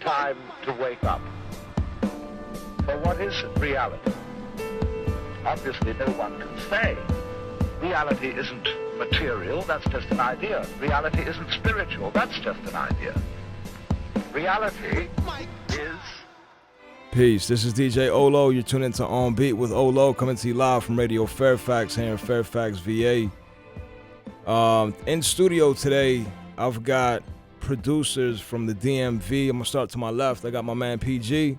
time to wake up. For what is reality? Obviously, no one can say. Reality isn't material, that's just an idea. Reality isn't spiritual, that's just an idea. Reality is... Peace. This is DJ Olo. You're tuned into On Beat with Olo, coming to you live from Radio Fairfax here in Fairfax, VA. In studio today, I've got producers from the DMV. I'm gonna start to my left. I got my man PG.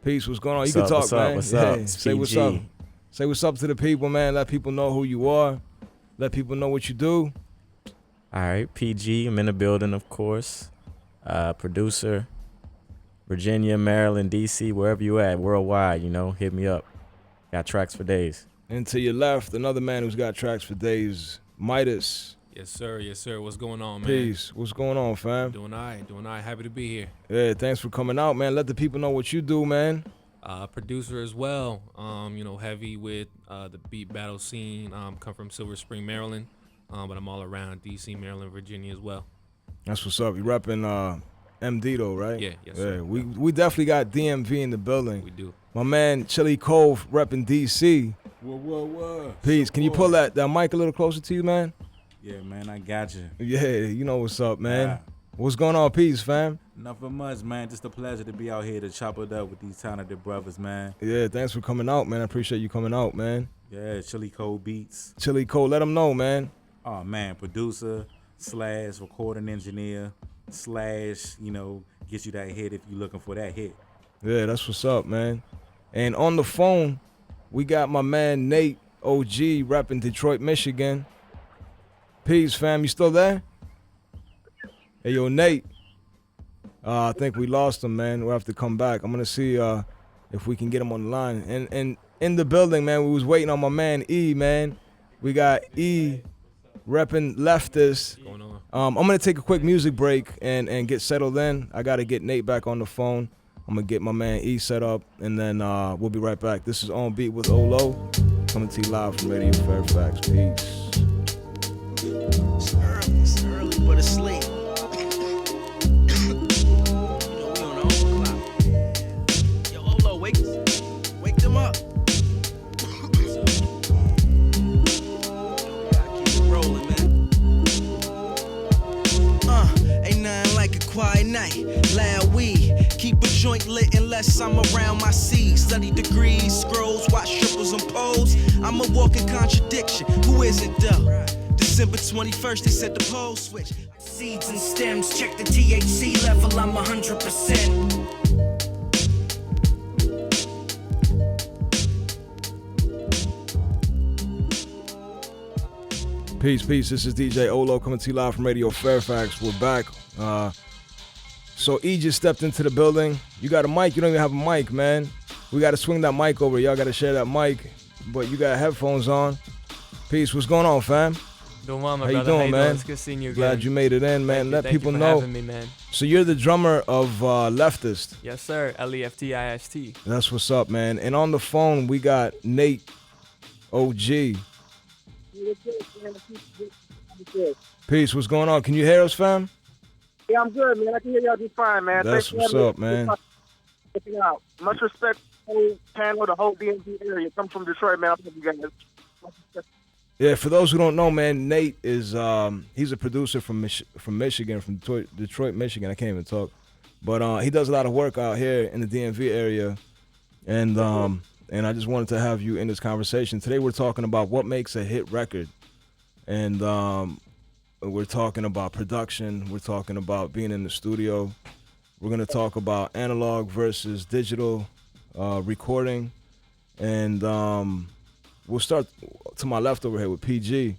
Peace. What's going on? You can talk, man. What's up? Say what's up. Say what's up to the people, man. Let people know who you are. Let people know what you do. All right, PG. I'm in the building, of course. Producer. Virginia, Maryland, D.C., wherever you at, worldwide, hit me up. Got tracks for days. And to your left, another man who's got tracks for days, Midas. Yes, sir. Yes, sir. What's going on, man? Peace. What's going on, fam? Doing all right. Happy to be here. Yeah, thanks for coming out, man. Let the people know what you do, man. Producer as well. Heavy with the beat battle scene. Come from Silver Spring, Maryland, but I'm all around D.C., Maryland, Virginia as well. That's what's up. You repping MD though, right? Yeah, yes, sir. Yeah, we definitely got DMV in the building. We do. My man Chili Cove repping DC. What? Peace. Can you pull that mic a little closer to you, man? Yeah, man, I got you. Yeah, you know what's up, man. What's going on, peace, fam? Nothing much, man. Just a pleasure to be out here to chop it up with these talented brothers, man. Yeah, thanks for coming out, man. I appreciate you coming out, man. Yeah, Chili Cole Beats. Chili Cole, let them know, man. Oh, man, producer / recording engineer / get you that hit if you're looking for that hit. Yeah, that's what's up, man. And on the phone, we got my man Nate OG repping Detroit, Michigan. Peace, fam. You still there? Hey, yo, Nate. I think we lost him, man. We'll have to come back. I'm going to see if we can get him on the line. And in the building, man, we was waiting on my man E, man. We got E repping Leftist. What's going on? I'm going to take a quick music break and get settled in. I got to get Nate back on the phone. I'm going to get my man E set up, and then we'll be right back. This is On Beat with Olo, coming to you live from Radio Fairfax. Peace. It's early, but it's late. We on our own clock. Yo, Olo, wake them up. Gotta keep it rolling, man. Ain't nothing like a quiet night. Loud weed, keep a joint lit unless I'm around my seeds. Study degrees, scrolls, watch triples and poles. I'm a walking contradiction. Who isn't though? December 21st, they said the pole switch. Seeds and stems, check the THC level, I'm 100%. Peace. This is DJ Olo coming to you live from Radio Fairfax. We're back. So E just stepped into the building. You got a mic? You don't even have a mic, man. We got to swing that mic over. Y'all got to share that mic. But you got headphones on. Peace. What's going on, fam? Doing well, my How brother. you doing, How you man? doing? It's good seeing you again. Glad you made it in, man. Let people Thank you for know. having me, man. So you're the drummer of Leftist. Yes, sir. Leftist. That's what's up, man. And on the phone, we got Nate OG. Peace. What's going on? Can you hear us, fam? Yeah, I'm good, man. I can hear y'all just fine, man. That's what's up, man. Out. Much respect to the whole panel, the whole DMV area. Come from Detroit, man. I love you guys. Yeah, for those who don't know, man, Nate is he's a producer from Michigan, from Detroit, Michigan. I can't even talk, but he does a lot of work out here in the DMV area, and I just wanted to have you in this conversation today. We're talking about what makes a hit record, and we're talking about production. We're talking about being in the studio. We're gonna talk about analog versus digital recording, and we'll start to my left over here with PG.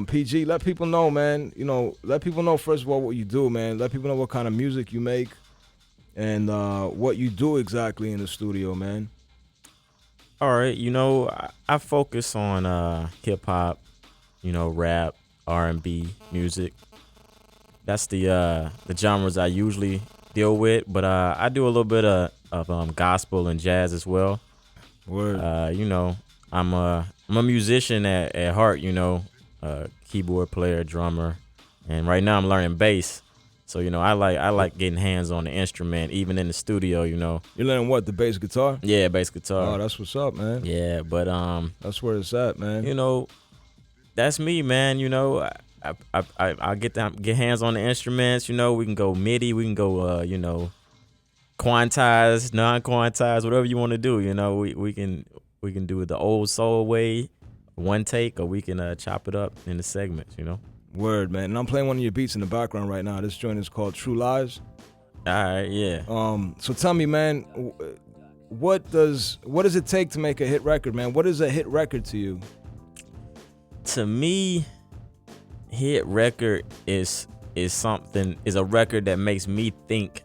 PG, let people know, man. Let people know first of all what you do, man. Let people know what kind of music you make and what you do exactly in the studio, man. All right, I focus on hip hop, rap, R&B music. That's the genres I usually deal with, but I do a little bit of gospel and jazz as well. Word. I'm a musician at heart, keyboard player, drummer, and right now I'm learning bass. So I like getting hands on the instrument, even in the studio. You're learning what, the bass guitar? Yeah, bass guitar. Oh, that's what's up, man. Yeah, but That's where it's at, man. That's me, man. I get hands on the instruments. We can go MIDI, we can go quantized, non-quantized, whatever you want to do. We can do it the old soul way, one take, or we can chop it up in the segments. Word, man. And I'm playing one of your beats in the background right now. This joint is called True Lies. All right, yeah. So tell me, man, what does it take to make a hit record, man? What is a hit record to you? To me, hit record is a record that makes me think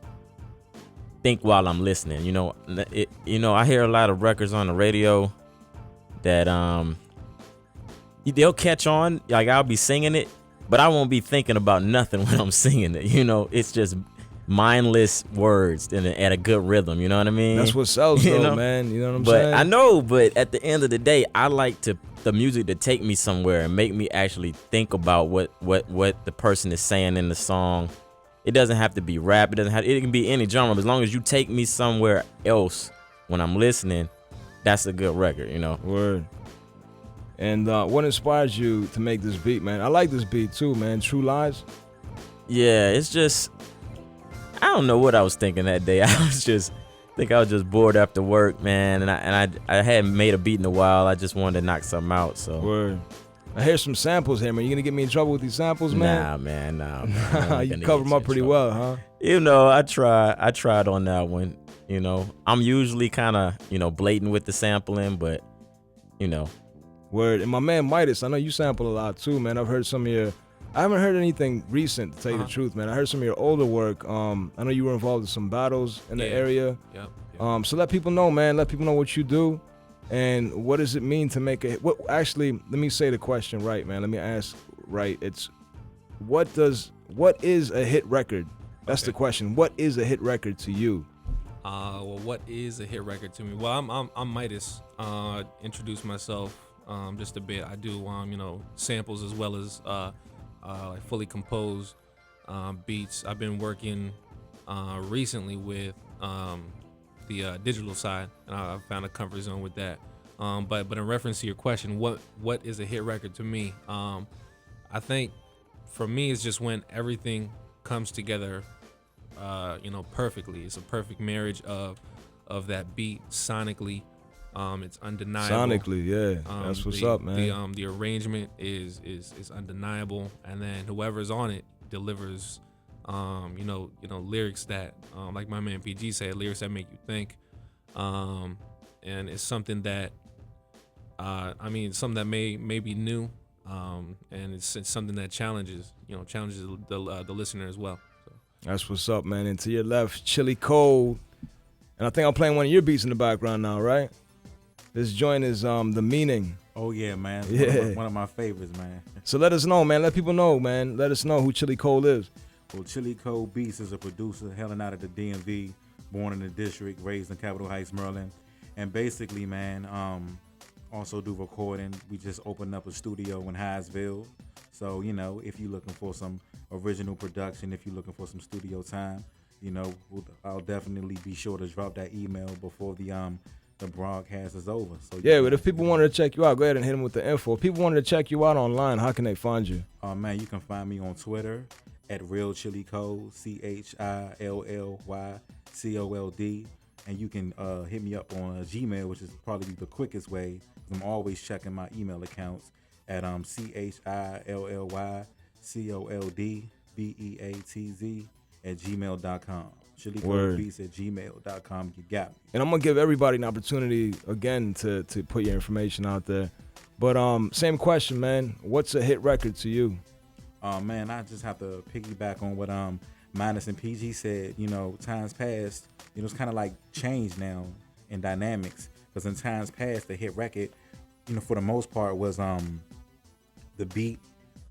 while I'm listening. I hear a lot of records on the radio that they'll catch on, like I'll be singing it, but I won't be thinking about nothing when I'm singing it. It's just mindless words and at a good rhythm. You know what I mean? That's what sells, though, man. You know what I'm saying? I know, but at the end of the day, I like the music to take me somewhere and make me actually think about what the person is saying in the song. It doesn't have to be rap. It can be any genre. As long as you take me somewhere else when I'm listening, that's a good record. Word. And what inspires you to make this beat, man? I like this beat too, man. True Lies. Yeah, it's just, I don't know what I was thinking that day. I was just bored after work, man, and I hadn't made a beat in a while. I just wanted to knock something out. So. Word. I hear some samples here, man. You gonna get me in trouble with these samples, man? Nah, man. You cover them up pretty well, huh? I tried on that one. I'm usually kind of blatant with the sampling, but Word. And my man Midas, I know you sample a lot too, man. I've heard some of your, I haven't heard anything recent, to tell you the truth, man. I heard some of your older work. I know you were involved in some battles in the area. Yep. So let people know, man. Let people know what you do, and what does it mean to make a hit. Actually, let me say the question right, man. Let me ask right. It's what is a hit record? That's the question. What is a hit record to you? Well, what is a hit record to me? Well, I'm Midas. Introduce myself just a bit. I do samples as well as like fully composed beats. I've been working recently with the digital side, and I found a comfort zone with that. But in reference to your question, what is a hit record to me? I think for me, it's just when everything comes together, perfectly. It's a perfect marriage of that beat sonically. It's undeniable. Sonically, yeah. That's what's up, man. The arrangement is undeniable, and then whoever's on it delivers, lyrics that, like my man PG said, lyrics that make you think, and it's something that, something that may be new, and it's something that challenges the listener as well. So. That's what's up, man. And to your left, Chili Cold, and I think I'm playing one of your beats in the background now, right? This joint is The Meaning. Oh, yeah, man. Yeah. One of my favorites, man. So let us know, man. Let people know, man. Let us know who Chili Cold is. Well, Chili Cold Beats is a producer hailing out of the DMV, born in the district, raised in Capitol Heights, Maryland. And basically, man, also do recording. We just opened up a studio in Hyattsville. So, if you're looking for some original production, if you're looking for some studio time, I'll definitely be sure to drop that email before the broadcast is over. So yeah, but if people wanted to check you out, go ahead and hit them with the info. If people wanted to check you out online, how can they find you? Man, you can find me on Twitter at Real Chili Cold, ChillyCold, and you can hit me up on Gmail, which is probably the quickest way. I'm always checking my email accounts at ChillyColdBeatz@gmail.com. ChillyColdBeatz@gmail.com. You got me. And I'm gonna give everybody an opportunity again to put your information out there. But same question, man. What's a hit record to you? Man, I just have to piggyback on what Minus and PG said. Times past, it's kind of like change now in dynamics. Because in times past, the hit record, for the most part, was the beat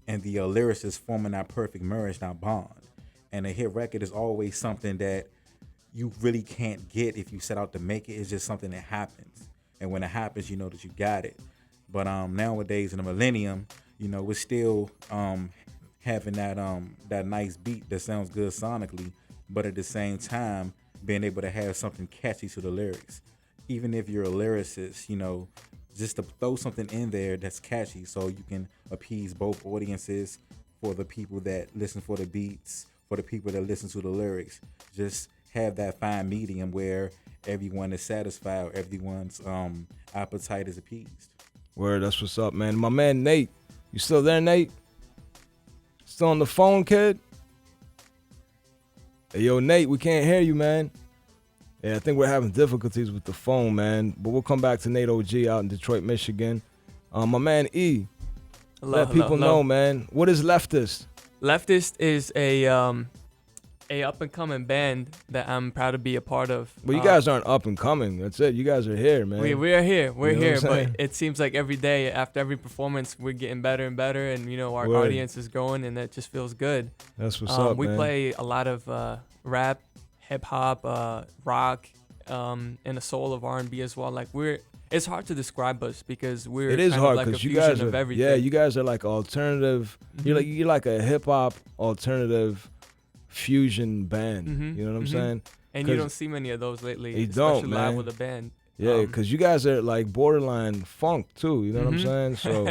and the lyricist forming that perfect marriage, that bond. And a hit record is always something that you really can't get if you set out to make it. It's just something that happens. And when it happens, you know that you got it. But nowadays in the millennium, it's still having that nice beat that sounds good sonically, but at the same time being able to have something catchy to the lyrics. Even if you're a lyricist, just to throw something in there that's catchy so you can appease both audiences, for the people that listen for the beats, for the people that listen to the lyrics. Just have that fine medium where everyone is satisfied, everyone's appetite is appeased. Word, that's what's up, man. My man Nate, you still there, Nate? Still on the phone, kid? Hey, yo, Nate, we can't hear you, man. Yeah, I think we're having difficulties with the phone, man. But we'll come back to Nate OG out in Detroit, Michigan. My man E, let people know, man. What is Leftist? Leftist is a up and coming band that I'm proud to be a part of. Well, you guys aren't up and coming. That's it. You guys are here, man. We're here. We're You know here. what I'm But saying? it seems like every day after every performance, we're getting better and better, and our Word. audience is growing, and that just feels good. That's what's up, We man. play a lot of rap, hip hop, rock, and a soul of R&B as well. Like it's hard to describe us because we're It is kind hard of like a because you fusion guys are, of everything. yeah, you guys are like alternative. You're like a hip hop alternative fusion band. You know what I'm saying? And you 'Cause don't see many of those lately, you especially don't, live man. with a band. Yeah, because you guys are like borderline funk too. You know what I'm saying? So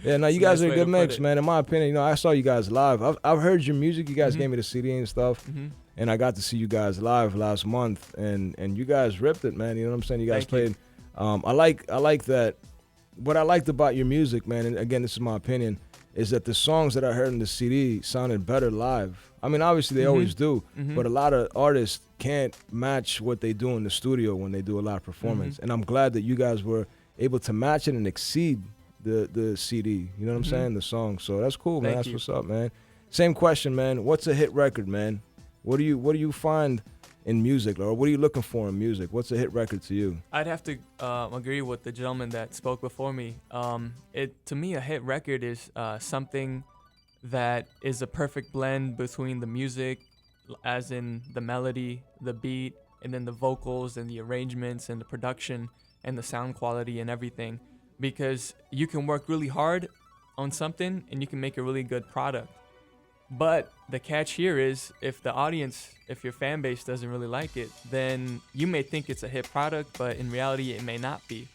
yeah, no, you It's a guys nice are a way good to mix, put it. man. In my opinion, I saw you guys live. I've heard your music. You guys gave me the CD and stuff, and I got to see you guys live last month, and you guys ripped it, man. You know what I'm saying? You guys Thank you. played. I like that. What I liked about your music, man, and again, this is my opinion, is that the songs that I heard in the CD sounded better live. I mean, obviously they always do, but a lot of artists can't match what they do in the studio when they do a live performance. And I'm glad that you guys were able to match it and exceed the CD. You know what I'm saying? The song. So that's cool, man. Thank That's you. what's up, man. Same question, man. What's a hit record, man? What do you find in music, or what are you looking for in music? What's a hit record to you? I'd have to agree with the gentleman that spoke before me. To me, a hit record is something that is a perfect blend between the music, as in the melody, the beat, and then the vocals and the arrangements and the production and the sound quality and everything. Because you can work really hard on something and you can make a really good product. But the catch here is if your fan base doesn't really like it, then you may think it's a hit product, but in reality it may not be.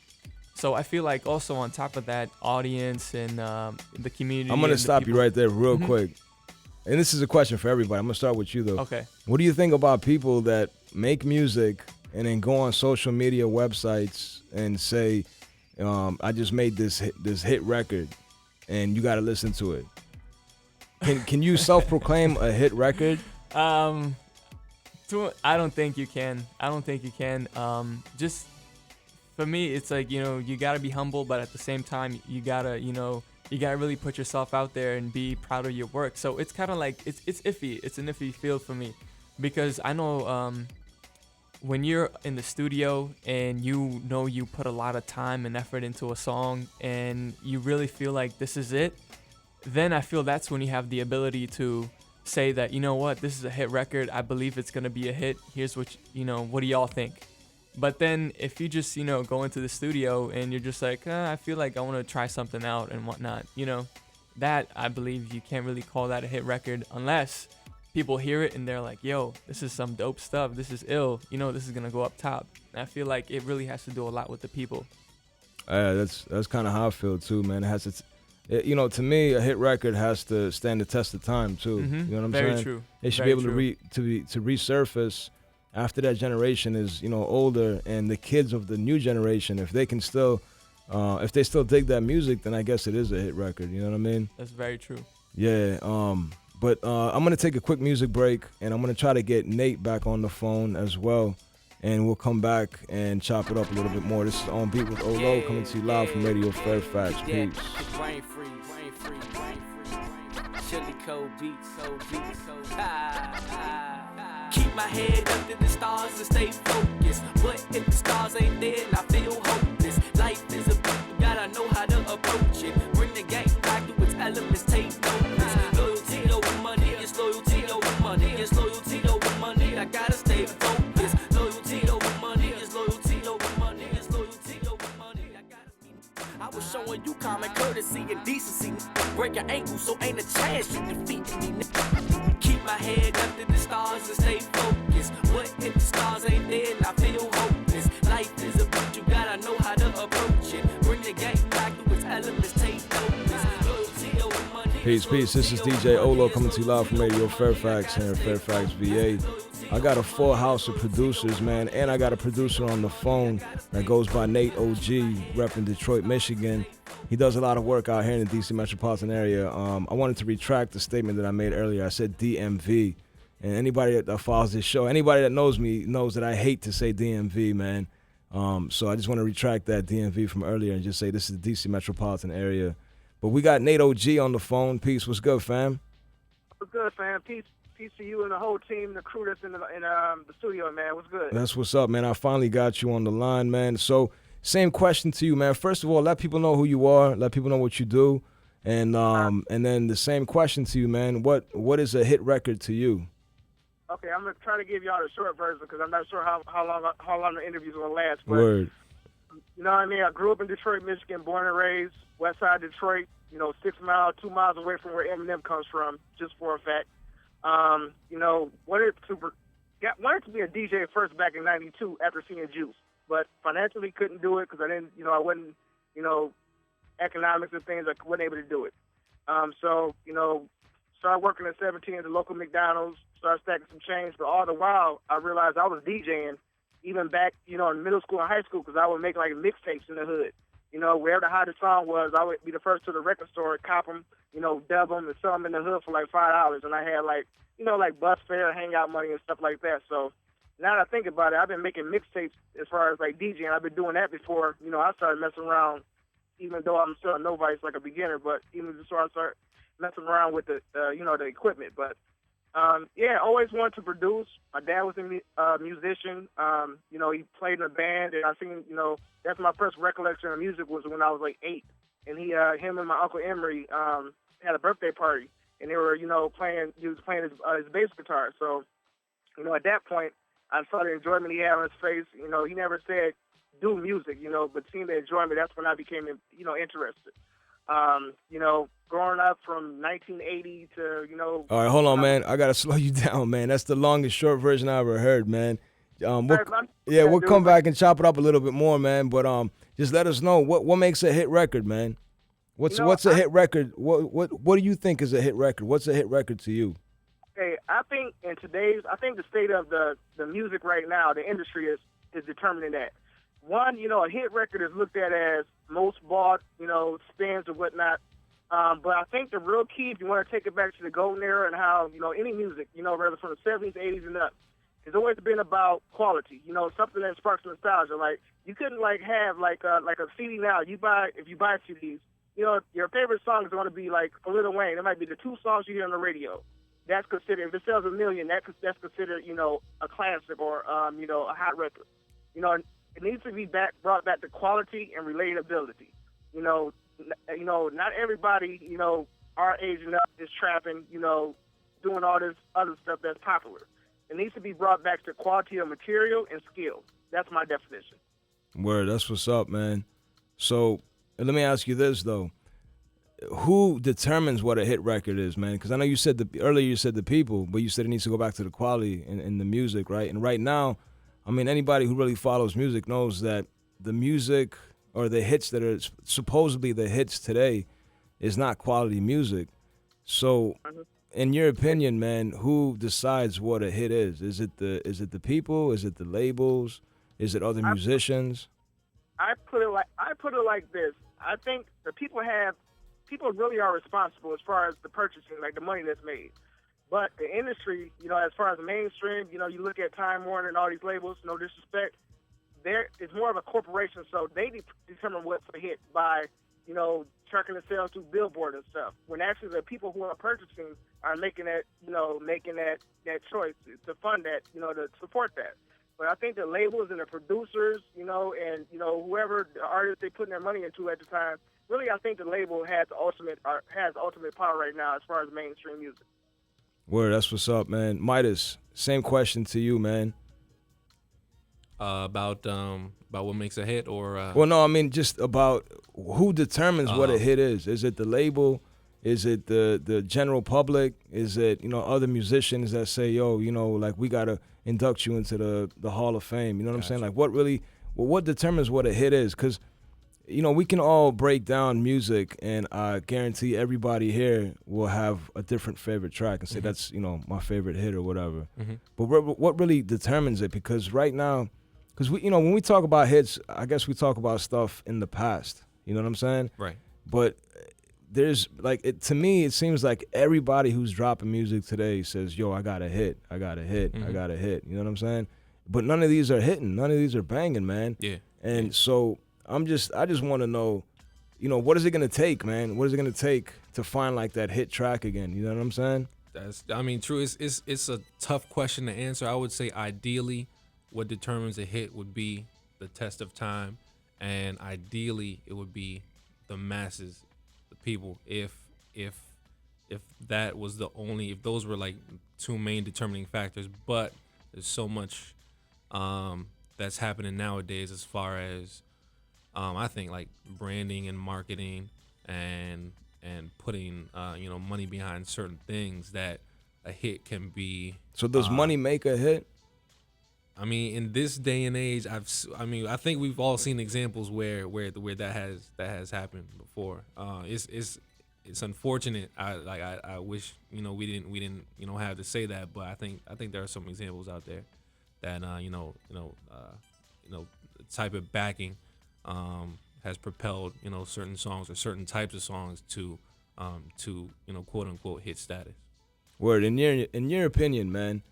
So I feel like also on top of that, audience and the community. I'm gonna stop you right there real quick. And this is a question for everybody. I'm gonna start with you though. Okay. What do you think about people that make music and then go on social media websites and say, I just made this hit record and you gotta listen to it? Can you self-proclaim a hit record? I don't think you can. Just for me, it's like, you gotta be humble, but at the same time, you gotta really put yourself out there and be proud of your work. So it's kind of like, it's iffy. It's an iffy field for me because I know when you're in the studio and you put a lot of time and effort into a song and you really feel like this is it, then I feel that's when you have the ability to say that, you know what, this is a hit record. I believe it's going to be a hit. Here's what do y'all think? But then if you just, go into the studio and you're just like, I feel like I want to try something out and whatnot, that I believe you can't really call that a hit record unless people hear it and they're like, yo, this is some dope stuff. This is ill. This is going to go up top. And I feel like it really has to do a lot with the people. That's kind of how I feel too, man. It has to, to me, a hit record has to stand the test of time too. You know what I'm Very saying? true. They should Very be able to resurface after that generation is older, and the kids of the new generation, if they can still, if they still dig that music, then I guess it is a hit record. You know what I mean? That's very true. Yeah. But I'm gonna take a quick music break, and I'm gonna try to get Nate back on the phone as well, and we'll come back and chop it up a little bit more. This is On Beat with Olo, coming to you live from Radio Fairfax. Peace. Brain freeze. Chili cold beats. Keep my head up to the stars and stay focused. But if the stars ain't there, I feel hopeless. Life is a beat, you gotta know how to approach it. Bring the game back to its elements, take notice. Loyalty over money, it's loyalty over money. It's loyalty over money, I gotta stay focused. Loyalty over money, it's loyalty over money. It's loyalty over money, I gotta. I was showing you common courtesy and decency. Breaking your ankle, so ain't a chance you defeating me. Keep my head up to the stars and stay focused. What if the stars ain't there and I feel hopeless? Life is a boat, you gotta know how to approach it. Bring the game back to its elements, take notice. Loyalty over money. Peace. This is DJ Olo coming to you live from Radio Fairfax here in Fairfax, VA. I got a full house of producers, man, and I got a producer on the phone that goes by Nate OG, repping Detroit, Michigan. He does a lot of work out here in the DC metropolitan area. I wanted to retract the statement that I made earlier. I said DMV. And anybody that follows this show, anybody that knows me knows that I hate to say DMV, man. So I just want to retract that DMV from earlier and just say this is the DC metropolitan area. But we got Nate OG on the phone. Peace. What's good, fam? What's good, fam? Peace to you and the whole team, the crew that's in the studio, man. What's good? That's what's up, man. I finally got you on the line, man. So same question to you, man. First of all, let people know who you are. Let people know what you do. And then the same question to you, man. What is a hit record to you? Okay, I'm gonna try to give y'all the short version because I'm not sure how long the interview's gonna last. But, Word. You know what I mean? I grew up in Detroit, Michigan, born and raised, West Side Detroit. 2 miles away from where Eminem comes from, just for a fact. Wanted to be a DJ first back in '92 after seeing Juice, but financially couldn't do it because I wasn't, economics and things, I wasn't able to do it. Started working at 17 at the local McDonald's, started stacking some change, but all the while I realized I was DJing even back, in middle school and high school because I would make like mixtapes in the hood. Wherever the hottest song was, I would be the first to the record store, cop them, dub them, and sell them in the hood for like $5. And I had like bus fare, hangout money, and stuff like that. So now that I think about it, I've been making mixtapes as far as like DJing. I've been doing that before, I started messing around, even though I'm still a novice, like a beginner, but even before I start messing around with the equipment. But always wanted to produce. My dad was a musician. He played in a band, and I seen, that's my first recollection of music was when I was like 8. And him and my Uncle Emery had a birthday party, and they were, playing. He was playing his bass guitar. So, at that point, I saw the enjoyment he had on his face. He never said do music, but seeing the enjoyment, that's when I became, interested. Growing up from 1980 to, All right, hold on, man. I got to slow you down, man. That's the longest short version I ever heard, man. We'll come back and chop it up a little bit more, man. But just let us know what makes a hit record, man. What's a hit record? What do you think is a hit record? What's a hit record to you? Okay, I think the state of the music right now, the industry is determining that. One, a hit record is looked at as most bought, spins or whatnot. But I think the real key, if you want to take it back to the golden era and how, any music, whether from the 70s, 80s, and up, it's always been about quality, something that sparks nostalgia. Like, you couldn't, have, a CD now. If you buy CDs, your favorite song is going to be, like, a Lil Wayne. It might be the 2 songs you hear on the radio. That's considered, if it sells 1 million, that's considered, a classic or, a hot record. It needs to be brought back to quality and relatability. Not everybody, our age and up is trapping, doing all this other stuff that's popular. It needs to be brought back to quality of material and skill. That's my definition. Word, that's what's up, man. So let me ask you this, though. Who determines what a hit record is, man? Because I know you said earlier you said the people, but you said it needs to go back to the quality in the music, right? And right now, I mean, anybody who really follows music knows that the music or the hits that are supposedly the hits today is not quality music. So, in your opinion, man, who decides what a hit is? Is it the people? Is it the labels? Is it other musicians? I put it like this. I think the people really are responsible as far as the purchasing, like the money that's made. But the industry, as far as mainstream, you look at Time Warner and all these labels, no disrespect, it's more of a corporation, so they determine what's a hit by, tracking the sales through Billboard and stuff. When actually the people who are purchasing are making that choice to fund that, to support that. But I think the labels and the producers, and whoever the artists they putting their money into at the time, really I think the label has ultimate power right now as far as mainstream music. Word, that's what's up, man. Midas, same question to you, man. About what makes a hit, or well, no, I mean just about who determines what a hit is. Is it the label? Is it the general public? Is it, you know, other musicians that say, yo, you know, like we gotta induct you into the Hall of Fame? You know what I'm saying? Like what determines what a hit is? Because, you know, we can all break down music, and I guarantee everybody here will have a different favorite track and say that's, you know, my favorite hit or whatever. But what really determines it? Because right now, because we, you know, when we talk about hits, I guess we talk about stuff in the past. You know what I'm saying? Right. But there's like, to me, it seems like everybody who's dropping music today says, yo, I got a hit, I got a hit, I got a hit. You know what I'm saying? But none of these are hitting. None of these are banging, man. Yeah. And so I just want to know, you know, what is it going to take, man? What is it going to take to find like that hit track again? You know what I'm saying? True. It's a tough question to answer. I would say ideally what determines a hit would be the test of time, and ideally it would be the masses, the people. If that was if those were like two main determining factors, but there's so much that's happening nowadays as far as I think like branding and marketing and putting you know, money behind certain things, that a hit can be. So does money make a hit? I mean, in this day and age, I think we've all seen examples where that has happened before. It's unfortunate. I wish, you know, we didn't you know, have to say that, but I think there are some examples out there that you know the type of backing has propelled, you know, certain songs or certain types of songs to you know, quote unquote hit status. Word. In your opinion, man,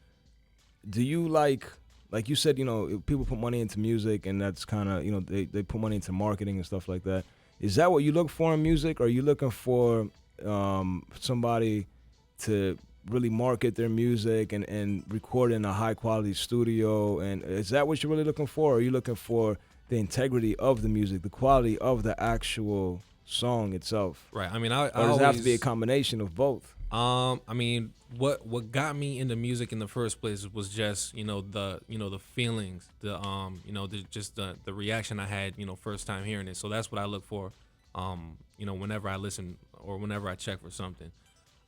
do you like you said, you know, people put money into music, and that's kind of, you know, they put money into marketing and stuff like that. Is that what you look for in music? Or are you looking for somebody to really market their music and record in a high quality studio? And is that what you're really looking for? Or are you looking for the integrity of the music, the quality of the actual song itself? Right. I mean, or does it have to be a combination of both? I mean, what got me into music in the first place was just, you know, the feelings, the you know, the reaction I had, you know, first time hearing it. So that's what I look for, you know, whenever I listen or whenever I check for something.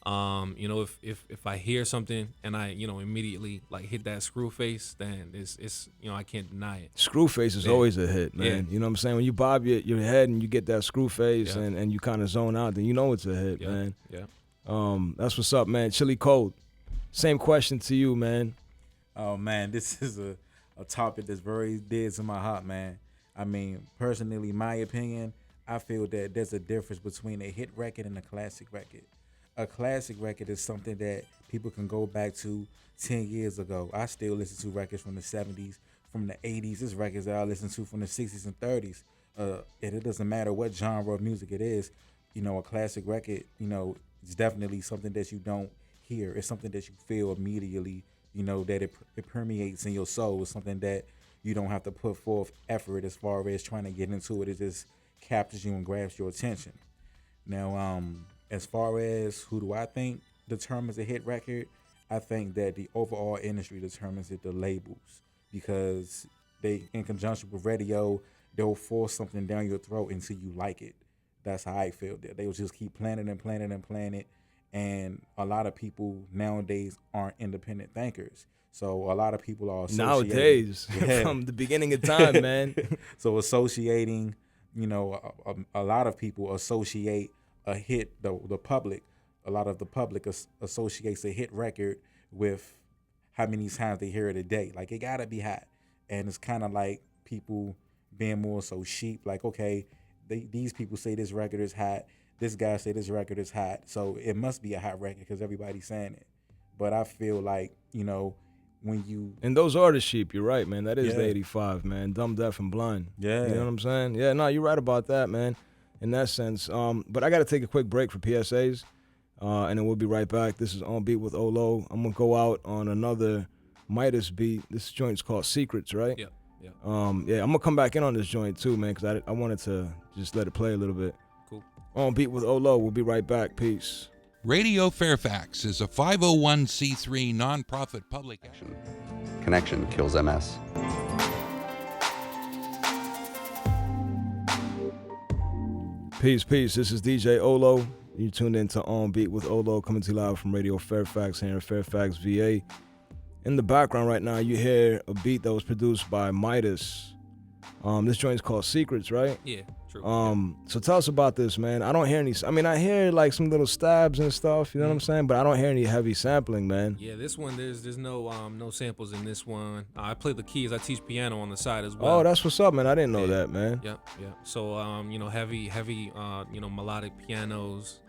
You know, if I hear something and I, you know, immediately like hit that screw face, then it's you know, I can't deny it. Screw face is always a hit, man. Yeah. You know what I'm saying? When you bob your head and you get that screw face and you kind of zone out, then you know it's a hit, man. Yeah. That's what's up, man. Chili Cold. Same question to you, man. Oh man, this is a topic that's very dear to my heart, man. I mean, personally, my opinion, I feel that there's a difference between a hit record and a classic record. A classic record is something that people can go back to 10 years ago. I still listen to records from the 70s, from the 80s. There's records that I listen to from the 60s and 30s. And it doesn't matter what genre of music it is. You know, a classic record, you know, it's definitely something that you don't hear. It's something that you feel immediately, you know, that it permeates in your soul. It's something that you don't have to put forth effort as far as trying to get into it. It just captures you and grabs your attention. Now, as far as who do I think determines a hit record, I think that the overall industry determines it, the labels, because they, in conjunction with radio, they'll force something down your throat until you like it. That's how I feel. That they will just keep planning and planning and planning. And a lot of people nowadays aren't independent thinkers. So a lot of people are nowadays from the beginning of time, man. So associating, you know, a lot of people associate a hit, the public, a lot of the public associates a hit record with how many times they hear it a day. Like, it gotta be hot. And it's kind of like people being more so sheep. Like, okay, these people say this record is hot. This guy say this record is hot. So it must be a hot record because everybody's saying it. But I feel like, you know, when you... And those are the sheep. You're right, man. That is the 85, man. Dumb, deaf, and blind. Yeah. You know what I'm saying? Yeah, no, you're right about that, man, in that sense. But I got to take a quick break for PSAs, and then we'll be right back. This is On Beat with Olo. I'm going to go out on another Midas beat. This joint's called Secrets, right? Yep. Yeah, I'm going to come back in on this joint, too, man, because I wanted to just let it play a little bit. Cool. On Beat with Olo. We'll be right back. Peace. Radio Fairfax is a 501c3 nonprofit public action. Connection kills MS. Peace. This is DJ Olo. You tuned into On Beat with Olo, coming to you live from Radio Fairfax here in Fairfax, VA. In the background right now, you hear a beat that was produced by Midas. This joint's called Secrets, right? Yeah, true. So tell us about this, man. I don't hear any. I mean, I hear like some little stabs and stuff. You know what I'm saying? But I don't hear any heavy sampling, man. Yeah, this one there's no samples in this one. I play the keys. I teach piano on the side as well. Oh, that's what's up, man. I didn't know that, man. Yeah. So heavy melodic pianos.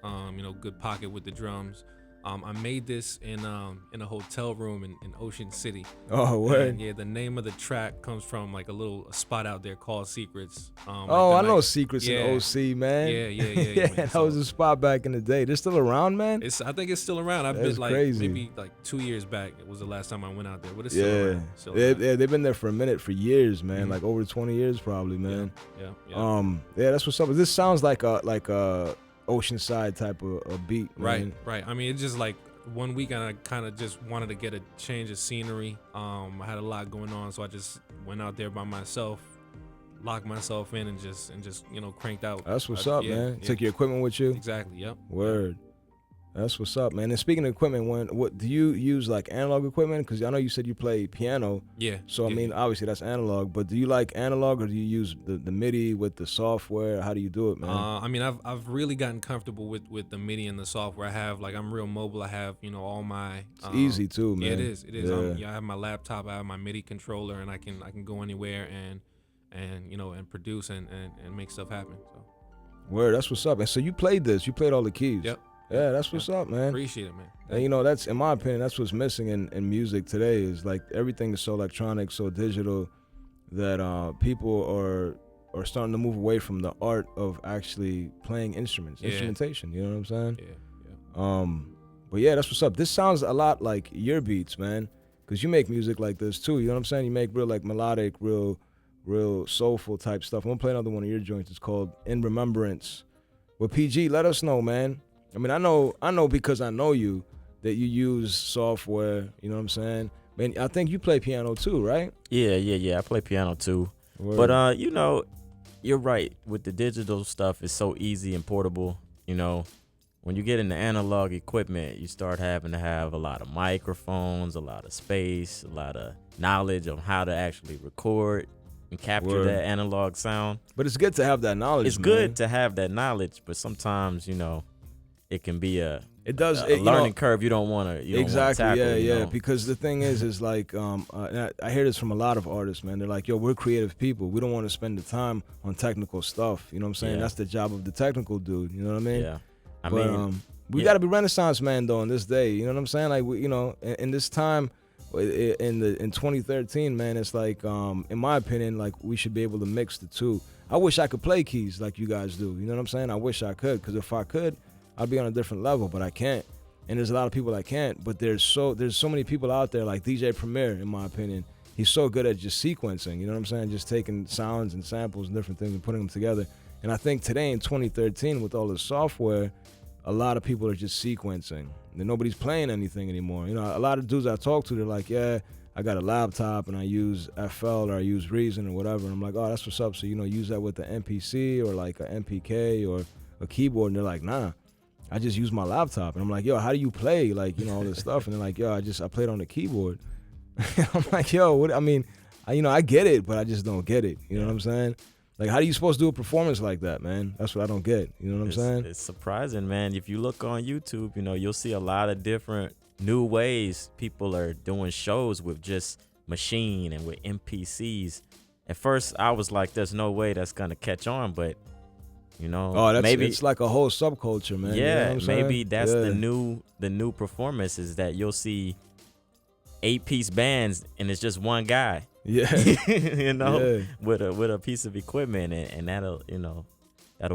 Good pocket with the drums. I made this in a hotel room in Ocean City. Oh, word. And, yeah, the name of the track comes from like a spot out there called Secrets. I know Secrets in OC, man. Yeah. That was a spot back in the day. They're still around, man? I think it's still around. I've been like crazy. maybe like 2 years back. It was the last time I went out there, but it's still around. Still around. They've been there for a minute, for years, man. Like over 20 years probably, man. Yeah. That's what's up. This sounds like a Oceanside type of a beat, man. Right. I mean, it's just like 1 week, and I kind of just wanted to get a change of scenery. I had a lot going on, so I just went out there by myself, locked myself in, and just cranked out. That's what's up, man. Took your equipment with you? Exactly. Yep. Word. That's what's up, man. And speaking of equipment, what do you use, like analog equipment? Because I know you said you play piano. Yeah. So I mean, obviously that's analog. But do you like analog, or do you use the MIDI with the software? How do you do it, man? I mean, I've really gotten comfortable with the MIDI and the software. I'm real mobile. I have all my. It's easy too, man. Yeah, it is. Yeah. I have my laptop. I have my MIDI controller, and I can go anywhere and produce and make stuff happen. So. Word. That's what's up. And so you played this. You played all the keys. Yep. Yeah, that's what's up, man. Appreciate it, man. And that's, in my opinion, that's what's missing in music today, is like everything is so electronic, so digital, that people are starting to move away from the art of actually playing instrumentation. You know what I'm saying? Yeah. But yeah, that's what's up. This sounds a lot like your beats, man, because you make music like this too. You know what I'm saying? You make real like melodic, real soulful type stuff. I'm gonna play another one of your joints. It's called In Remembrance. Well, PG, let us know, man. I mean, I know because I know you that you use software, you know what I'm saying? Man, I think you play piano too, right? Yeah. I play piano too. Word. But you're right. With the digital stuff, it's so easy and portable. When you get into analog equipment, you start having to have a lot of microphones, a lot of space, a lot of knowledge on how to actually record and capture that analog sound. But it's good to have that knowledge. It's good to have that knowledge, but sometimes, it can be a learning curve you don't want to exactly tackle, because the thing is like and I hear this from a lot of artists, man. They're like, yo, we're creative people, we don't want to spend the time on technical stuff, you know what I'm saying? That's the job of the technical dude, you know what I mean? We got to be Renaissance man though in this day, you know what I'm saying? Like in this time in 2013, man, it's like in my opinion, like we should be able to mix the two. I wish I could play keys like you guys do, you know what I'm saying? I wish I could, because if I could, I'd be on a different level, but I can't. And there's a lot of people that can't, but there's so many people out there like DJ Premier, in my opinion. He's so good at just sequencing, you know what I'm saying? Just taking sounds and samples and different things and putting them together. And I think today in 2013, with all the software, a lot of people are just sequencing. And nobody's playing anything anymore. A lot of dudes I talk to, they're like, yeah, I got a laptop and I use FL or I use Reason or whatever. And I'm like, oh, that's what's up. So, use that with the MPC or like a MPK or a keyboard. And they're like, nah. I just use my laptop. And I'm like, yo, how do you play? Like, all this stuff. And they're like, yo, I played on the keyboard. I'm like, yo, what? I mean, I get it, but I just don't get it. You know what I'm saying? Like, how are you supposed to do a performance like that, man? That's what I don't get. You know what I'm saying? It's surprising, man. If you look on YouTube, you'll see a lot of different new ways people are doing shows with just machine and with MPCs. At first, I was like, there's no way that's going to catch on, but maybe it's like a whole subculture, man. Yeah, you know maybe that's the new performance, is that you'll see 8-piece bands and it's just one guy. Yeah. with a piece of equipment, and that'll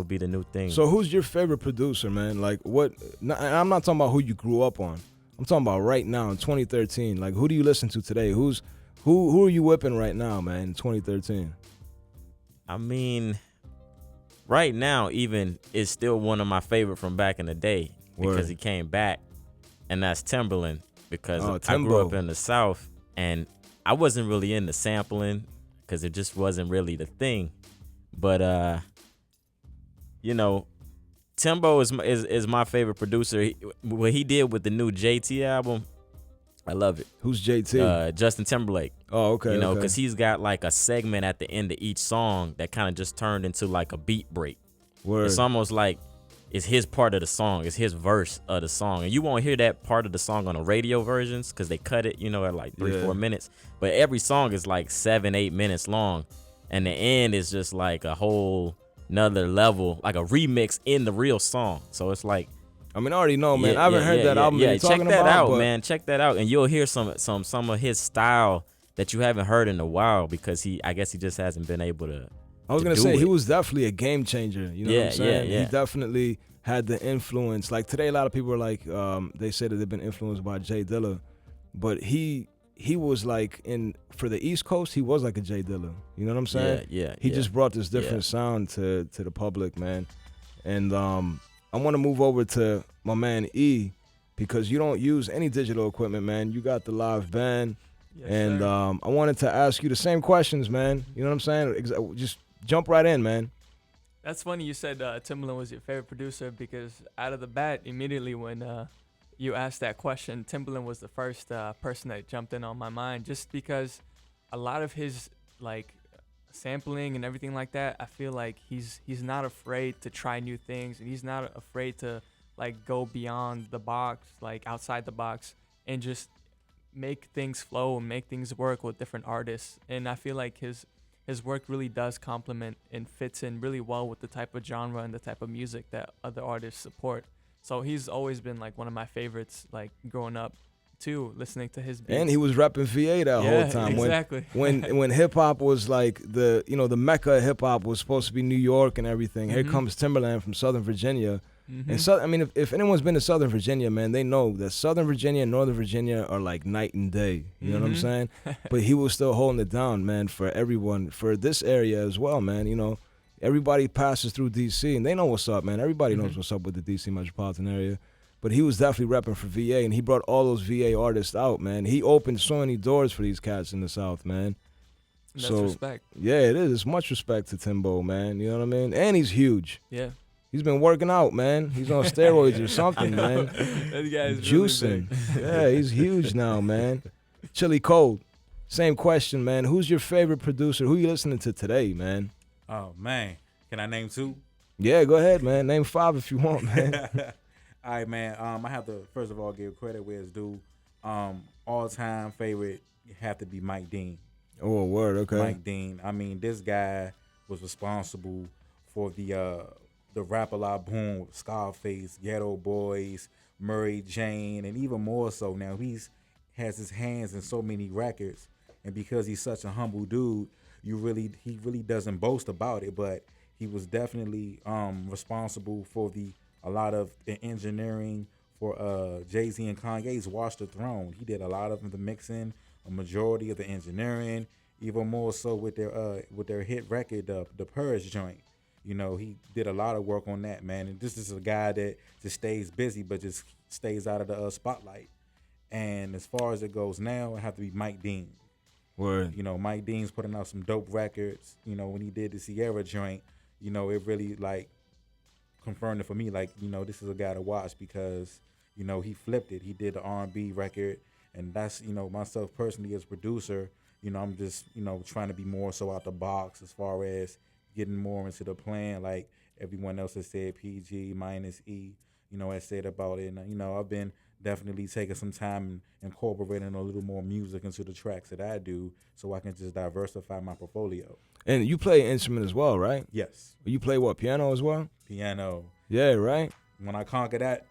be the new thing. So who's your favorite producer, man? Like what? I'm not talking about who you grew up on. I'm talking about right now in 2013. Like who do you listen to today? Who are you whipping right now, man, in 2013? I mean, right now, even is still one of my favorite from back in the day because he came back, and that's Timberland. Because I grew up in the South, and I wasn't really into sampling because it just wasn't really the thing. But Timbo is my favorite producer. What he did with the new JT album, I love it. Who's JT? Justin Timberlake. Oh, okay. You know, okay. because he's got like a segment at the end of each song that kind of just turned into like a beat break. Word. It's almost like it's his part of the song. It's his verse of the song. And you won't hear that part of the song on the radio versions because they cut it, you know, at like 3-4 minutes. But every song is like 7-8 minutes long. And the end is just like a whole another level, like a remix in the real song. So it's like, I mean, I already know, man. I haven't heard that album yeah. you're talking Check that about, out, but man. Check that out, and you'll hear some of his style that you haven't heard in a while because I guess he just hasn't been able to. I was gonna say he was definitely a game changer. You know what I'm saying? Yeah. He definitely had the influence. Like today, a lot of people are like, they say that they've been influenced by Jay Dilla, but he was like for the East Coast, he was like a Jay Dilla. You know what I'm saying? Yeah. He just brought this different sound to the public, man. And I want to move over to my man E, because you don't use any digital equipment, man. You got the live band. Yes, and sir. I wanted to ask you the same questions, man. You know what I'm saying? Just jump right in, man. That's funny you said Timbaland was your favorite producer, because out of the bat, immediately when you asked that question, Timbaland was the first person that jumped in on my mind, just because a lot of his like sampling and everything like that, I feel like he's not afraid to try new things, and he's not afraid to like go beyond the box, like outside the box, and just make things flow and make things work with different artists. And I feel like his work really does complement and fits in really well with the type of genre and the type of music that other artists support. So he's always been like one of my favorites, like growing up too, listening to his beats. And he was repping VA that whole time. Exactly. When hip hop was like the mecca of hip hop was supposed to be New York and everything. Here comes Timberland from Southern Virginia. And so, I mean, if anyone's been to Southern Virginia, man, they know that Southern Virginia and Northern Virginia are like night and day. You know what I'm saying? But he was still holding it down, man, for everyone, for this area as well, man. You know, everybody passes through D.C. and they know what's up, man. Everybody knows what's up with the D.C. metropolitan area. But he was definitely repping for VA, and he brought all those VA artists out, man. He opened so many doors for these cats in the South, man. That's so, respect. Yeah, it is. It's much respect to Timbo, man. You know what I mean? And he's huge. Yeah. He's been working out, man. He's on steroids or something, man. That guy's juicing. Really big. Yeah, he's huge now, man. Chili Cold. Same question, man. Who's your favorite producer? Who you listening to today, man? Oh man, can I name 2? Yeah, go ahead, man. Name 5 if you want, man. All right, man. I have to first of all give credit where it's due. All-time favorite have to be Mike Dean. Oh, word. Okay. Mike Dean. I mean, this guy was responsible for the Rap-A-La boom with Scarface, Ghetto Boys, Murray Jane, and even more so now. Has his hands in so many records, and because he's such a humble dude, he really doesn't boast about it, but he was definitely responsible for a lot of the engineering for Jay-Z and Kanye's Watch the Throne. He did a lot of the mixing, a majority of the engineering, even more so with their hit record, the Purge joint. You know, he did a lot of work on that, man. And this is a guy that just stays busy, but just stays out of the spotlight. And as far as it goes now, it have to be Mike Dean. Word. You know, Mike Dean's putting out some dope records. You know, when he did the Sierra joint, you know, it really like confirmed it for me. Like, you know, this is a guy to watch because, you know, he flipped it. He did the R&B record, and that's, you know, myself personally as producer, you know, I'm just, you know, trying to be more so out the box as far as getting more into the plan, like everyone else has said, PG minus E, you know, has said about it. And, you know, I've been definitely taking some time and incorporating a little more music into the tracks that I do so I can just diversify my portfolio. And you play an instrument as well, right? Yes. You play what, piano as well? Piano. Yeah, right? When I conquer that,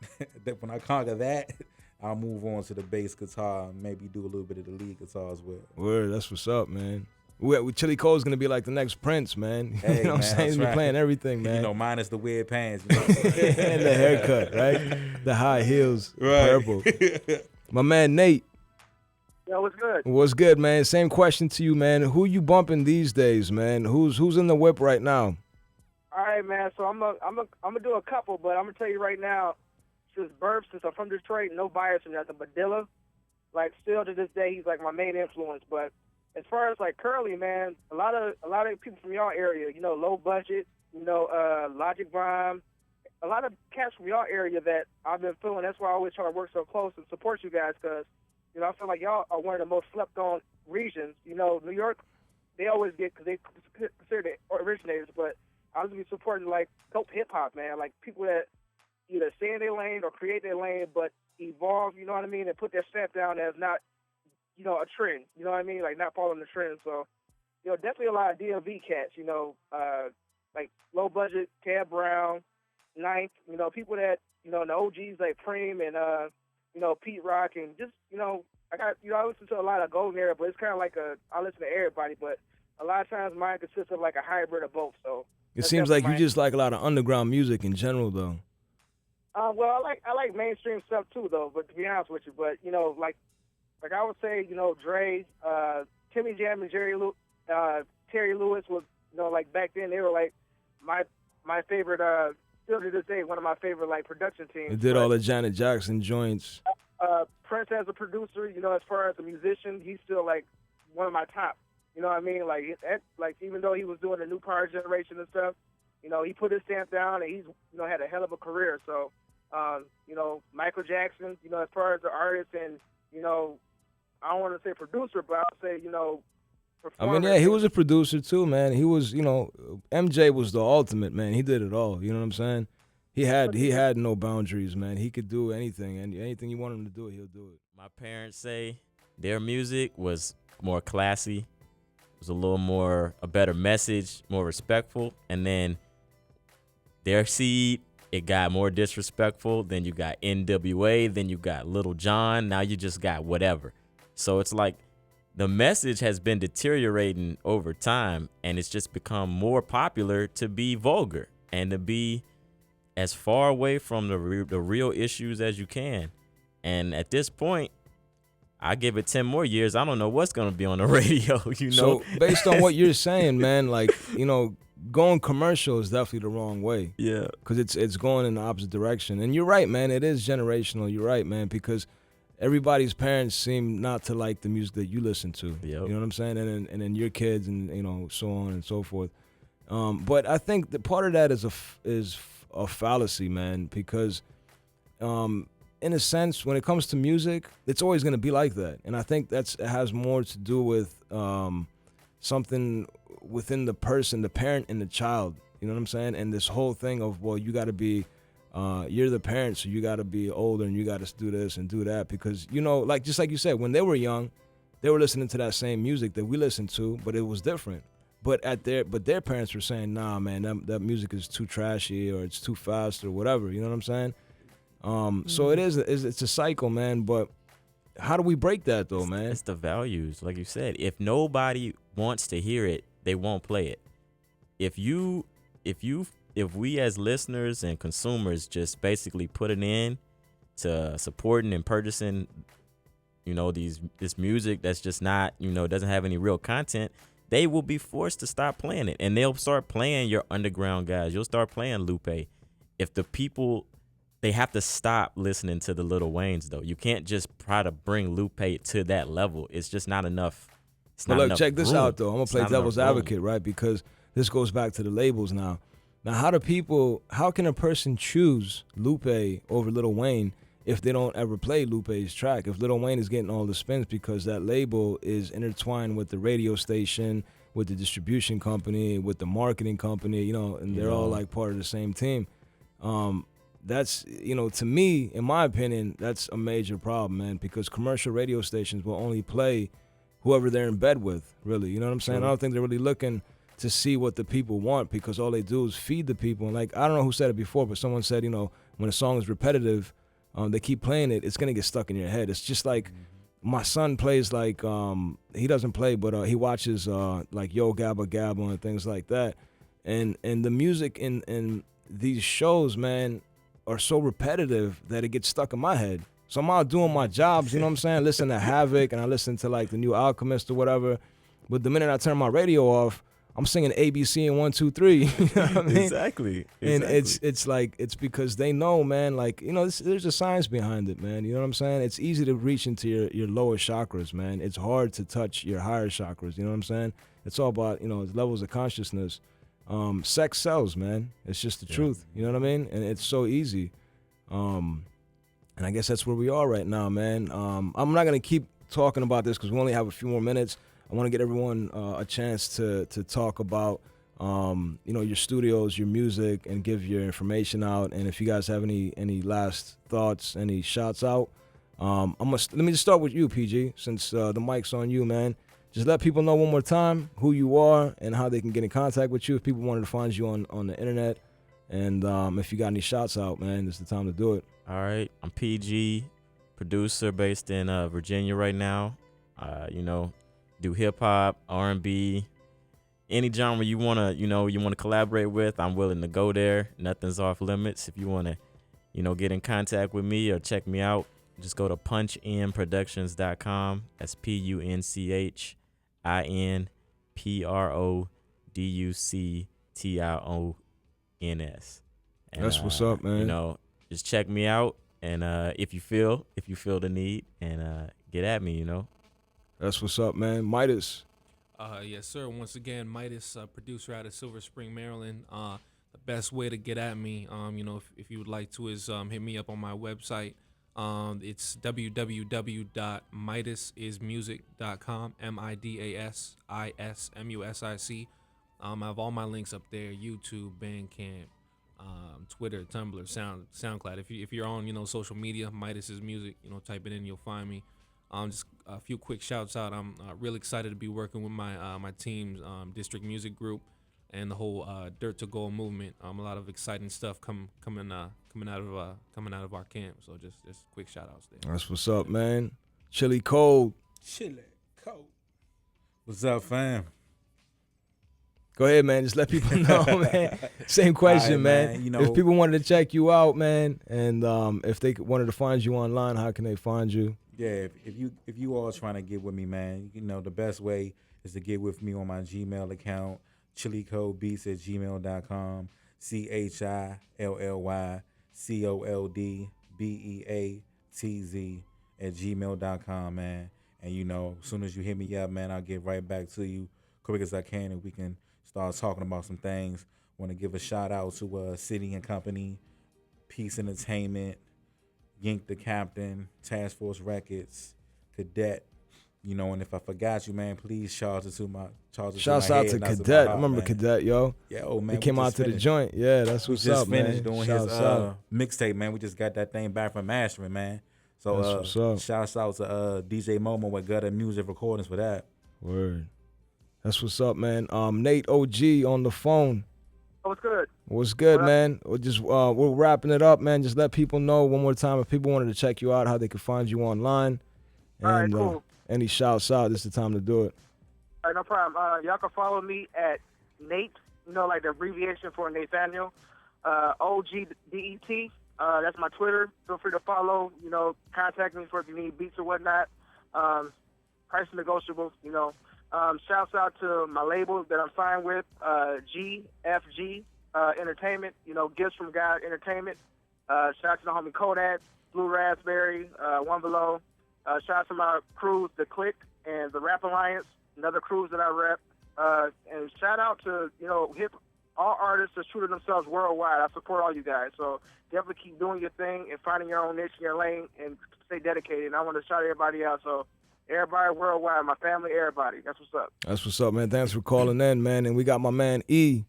I'll move on to the bass guitar and maybe do a little bit of the lead guitar as well. Word, that's what's up, man. Chili Cole's gonna be like the next Prince, man. Hey, you know what I'm saying? He's right. playing everything, man. You know, minus the weird pants. You know? And the haircut, right? The high heels, right. Purple. My man Nate. Yo, what's good? What's good, man? Same question to you, man. Who you bumping these days, man? Who's in the whip right now? All right, man. So I'm gonna do a couple, but I'm gonna tell you right now, since I'm from Detroit, no bias or nothing, but Dilla, like still to this day, he's like my main influence. But as far as like currently, man, a lot of people from y'all area, you know, low budget, you know, Logic Rhyme, a lot of cats from y'all area that I've been feeling. That's why I always try to work so close and support you guys, because I feel like y'all are one of the most slept on regions. New York, they always get, because they consider the originators, but I was be supporting like dope hip hop, man, like people that either stay in their lane or create their lane, but evolve, you know what I mean, and put their stamp down as not, a trend, you know what I mean, like not following the trend. So, definitely a lot of DMV cats, like Low Budget, Cab Brown, Ninth, people that, the OGs like Preem and, Pete Rock, and just, I listen to a lot of Golden Era, but it's kind of like I listen to everybody, but a lot of times mine consists of like a hybrid of both. So it seems like you just like a lot of underground music in general, though. Well, I like mainstream stuff too, though. But to be honest with you, but like I would say, Dre, Timmy Jam, and Terry Lewis was, like back then they were like my favorite. Still to this day, one of my favorite like production teams. They did all the Janet Jackson joints. Prince as a producer, as far as a musician, he's still like one of my top. You know what I mean? Like even though he was doing the new power generation and stuff, he put his stamp down and he's had a hell of a career. So, Michael Jackson, as far as the artist and I don't want to say producer, but I'll say performer. I mean, yeah, he was a producer too, man. He was, MJ was the ultimate, man. He did it all. You know what I'm saying? He had no boundaries, man. He could do anything, and anything you want him to do, he'll do it. My parents say their music was more classy, was a better message, more respectful, and then their seed, it got more disrespectful. Then you got NWA, then you got Little John, now you just got whatever. So it's like the message has been deteriorating over time, and it's just become more popular to be vulgar and to be as far away from the real issues as you can. And at this point, I give it 10 more years, I don't know what's going to be on the radio, So based on what you're saying, man, like, going commercial is definitely the wrong way. Yeah. Because it's going in the opposite direction. And you're right, man, it is generational. You're right, man, because everybody's parents seem not to like the music that you listen to. Yep. You know what I'm saying? And then your kids and, so on and so forth. But I think that part of that is a fallacy, man, because in a sense, when it comes to music, it's always going to be like that. And I think it has more to do with something within the person, the parent and the child. You know what I'm saying? And this whole thing of, well, you got to be, you're the parent, so you got to be older and you got to do this and do that. Because, just like you said, when they were young, they were listening to that same music that we listened to, but it was different. But their parents were saying, nah, man, that music is too trashy or it's too fast or whatever. You know what I'm saying? So it's a cycle, man. But how do we break that though, man? It's the values, like you said. If nobody wants to hear it, they won't play it. If we as listeners and consumers just basically put it in to supporting and purchasing, this music that's just not, doesn't have any real content, they will be forced to stop playing it, and they'll start playing your underground guys. You'll start playing Lupe. If the people, they have to stop listening to the Lil Waynes, though. You can't just try to bring Lupe to that level. It's just not enough. Look, check this out, though. I'm going to play devil's advocate, right? Because this goes back to the labels now. Now, how can a person choose Lupe over Lil Wayne if they don't ever play Lupe's track? If Lil Wayne is getting all the spins because that label is intertwined with the radio station, with the distribution company, with the marketing company, and they're all like part of the same team. That's, to me, in my opinion, that's a major problem, man, because commercial radio stations will only play whoever they're in bed with, really. You know what I'm saying? I don't think they're really looking to see what the people want, because all they do is feed the people. And I don't know who said it before, but someone said, when a song is repetitive, they keep playing it, it's gonna get stuck in your head. It's just like my son plays he doesn't play, but he watches like Yo Gabba Gabba and things like that. And the music in these shows, man, are so repetitive that it gets stuck in my head. So I'm out doing my jobs, you know what I'm saying? Listen to Havoc and I listen to the new Alchemist or whatever. But the minute I turn my radio off, I'm singing ABC and 1, 2, 3. You know what I mean? Exactly. And it's because they know, man, there's a science behind it, man. You know what I'm saying? It's easy to reach into your lower chakras, man. It's hard to touch your higher chakras. You know what I'm saying? It's all about, levels of consciousness. sex sells, man. It's just the truth. You know what I mean? And it's so easy. And I guess that's where we are right now, man. I'm not gonna keep talking about this because we only have a few more minutes. I want to get everyone a chance to talk about your studios, your music, and give your information out. And if you guys have any last thoughts, any shouts out, let me just start with you, PG, since the mic's on you, man. Just let people know one more time who you are and how they can get in contact with you if people wanted to find you on the internet. And if you got any shouts out, man, this is the time to do it. All right, I'm PG, producer based in Virginia right now. Do hip hop, R&B, any genre you wanna collaborate with. I'm willing to go there. Nothing's off limits. If you wanna, get in contact with me or check me out, just go to punchinproductions.com. That's PUNCHINPRODUCTIONS. That's what's up, man. Just check me out, and if you feel the need, and get at me. That's what's up, man. Midas. Yes, sir. Once again, Midas, producer out of Silver Spring, Maryland. The best way to get at me, if you would like to, is hit me up on my website. It's www.midasismusic.com, MIDASISMUSIC. I have all my links up there: YouTube, Bandcamp, Twitter, Tumblr, SoundCloud. If you're on social media, Midas is Music, type it in, you'll find me. Just a few quick shouts out. I'm really excited to be working with my team's District Music Group and the whole Dirt to Gold movement. A lot of exciting stuff coming out of our camp. So just quick shout outs there. That's what's up, man. Chili Cold. What's up, fam? Go ahead, man. Just let people know, man. Same question, right, man. If people wanted to check you out, man, and if they wanted to find you online, how can they find you? Yeah, if you all trying to get with me, man, the best way is to get with me on my Gmail account, chillycoldbeats@gmail.com, ChillyColdBeatz@gmail.com, man. And as soon as you hit me up, man, I'll get right back to you quick as I can, and we can start talking about some things. Want to give a shout out to City and Company, Peace Entertainment, Yink the Captain, Task Force Records, Cadet, and if I forgot you, man, please shout out to my Shouts out to Cadet. I remember Cadet, yo. Yeah, man. He came out to the joint. Yeah, that's what's up, man. Just finished doing his mixtape, man. We just got that thing back from mastering, man. So that's what's up. Shouts out to DJ Momo with Gutter Music Recordings for that. Word. That's what's up, man. Nate OG on the phone. What's good? What's good, man? We're wrapping it up, man. Just let people know one more time if people wanted to check you out, how they could find you online. And all right, cool. Any shouts out, this is the time to do it. All right, no problem. Y'all can follow me at Nate, like the abbreviation for Nathaniel, OGDET. That's my Twitter. Feel free to follow, contact me if you need beats or whatnot. Price negotiable, Shouts out to my label that I'm signed with, GFG Entertainment, Gifts from God Entertainment. Shout out to the homie Kodak, Blue Raspberry, One Below. Shout out to my crews, The Click and the Rap Alliance, another crews that I rep. And shout out to, all artists that's true to themselves worldwide. I support all you guys. So definitely keep doing your thing and finding your own niche in your lane and stay dedicated. And I want to shout everybody out. So everybody worldwide, my family, everybody. That's what's up. That's what's up, man. Thanks for calling in, man. And we got my man E.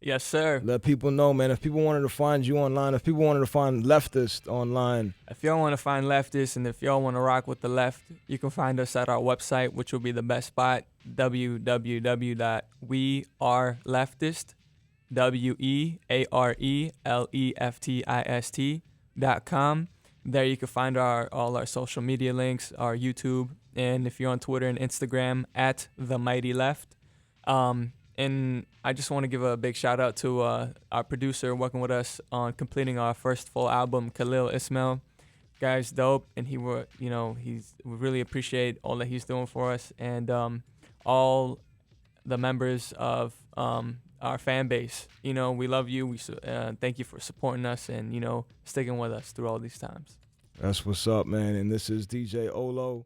Yes, sir. Let people know, man. If people wanted to find you online, if people wanted to find Leftist online. If y'all want to find Leftist and if y'all want to rock with the left, you can find us at our website, which will be the best spot, www.weareleftist, WEARELEFTIST.com. There you can find all our social media links, our YouTube, and if you're on Twitter and Instagram, at The Mighty Left. And I just want to give a big shout out to our producer working with us on completing our first full album, Khalil Ismail. Guy's dope, and we really appreciate all that he's doing for us, and all the members of our fan base. We love you. We thank you for supporting us and sticking with us through all these times. That's what's up, man. And this is DJ Olo.